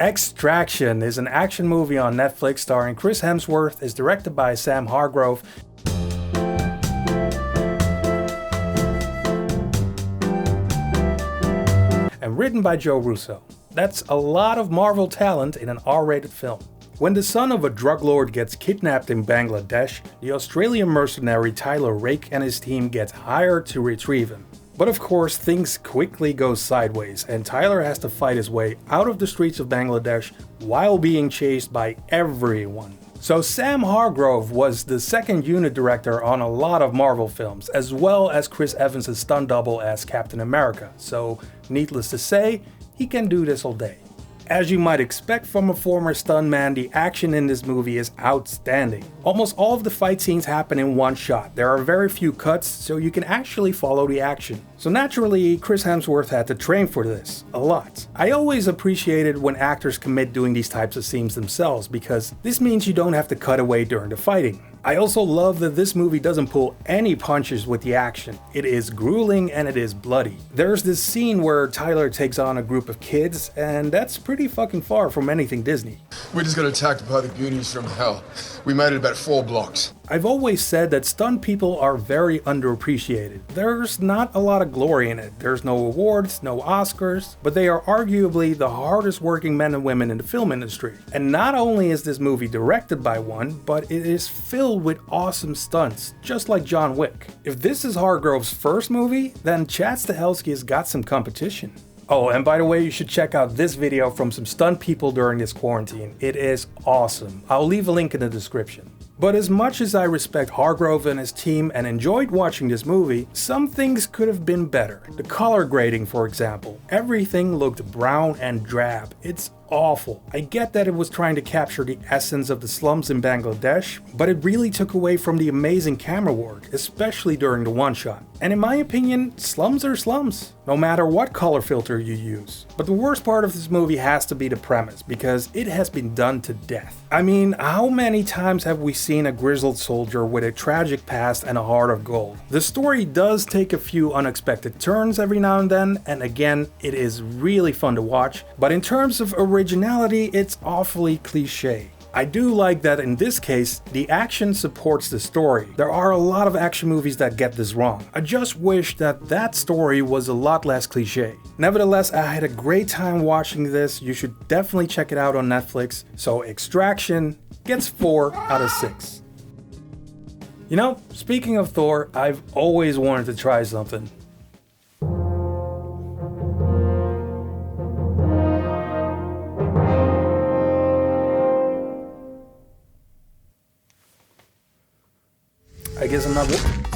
Extraction is an action movie on Netflix starring Chris Hemsworth, is directed by Sam Hargrave, and written by Joe Russo. That's a lot of Marvel talent in an R-rated film. When the son of a drug lord gets kidnapped in Bangladesh, the Australian mercenary Tyler Rake and his team get hired to retrieve him. But of course, things quickly go sideways, and Tyler has to fight his way out of the streets of Bangladesh while being chased by everyone. So Sam Hargrave was the second unit director on a lot of Marvel films, as well as Chris Evans' stunt double as Captain America, so needless to say, he can do this all day. As you might expect from a former stuntman, the action in this movie is outstanding. Almost all of the fight scenes happen in one shot. There are very few cuts, so you can actually follow the action. So naturally, Chris Hemsworth had to train for this, a lot. I always appreciated when actors commit doing these types of scenes themselves, because this means you don't have to cut away during the fighting. I also love that this movie doesn't pull any punches with the action. It is grueling and it is bloody. There's this scene where Tyler takes on a group of kids, and that's pretty fucking far from anything Disney. We just got attacked by the Goonies from hell. We made it about 4 blocks. I've always said that stunt people are very underappreciated. There's not a lot of glory in it. There's no awards, no Oscars, but they are arguably the hardest working men and women in the film industry. And not only is this movie directed by one, but it is filled with awesome stunts, just like John Wick. If this is Hargrave's first movie, then Chad Stahelski has got some competition. Oh, and by the way, you should check out this video from some stunt people during this quarantine. It is awesome. I'll leave a link in the description. But as much as I respect Hargrave and his team and enjoyed watching this movie, some things could have been better. The color grading, for example. Everything looked brown and drab. It's awful. I get that it was trying to capture the essence of the slums in Bangladesh, but it really took away from the amazing camera work, especially during the one shot. And in my opinion, slums are slums, no matter what color filter you use. But the worst part of this movie has to be the premise, because it has been done to death. I mean, how many times have we seen a grizzled soldier with a tragic past and a heart of gold? The story does take a few unexpected turns every now and then, and again, it is really fun to watch, but in terms of originality, it's awfully cliche. I do like that in this case, the action supports the story. There are a lot of action movies that get this wrong. I just wish that that story was a lot less cliche. Nevertheless, I had a great time watching this. You should definitely check it out on Netflix. So Extraction gets 4 out of 6. You know, speaking of Thor, I've always wanted to try something. I guess I'm not.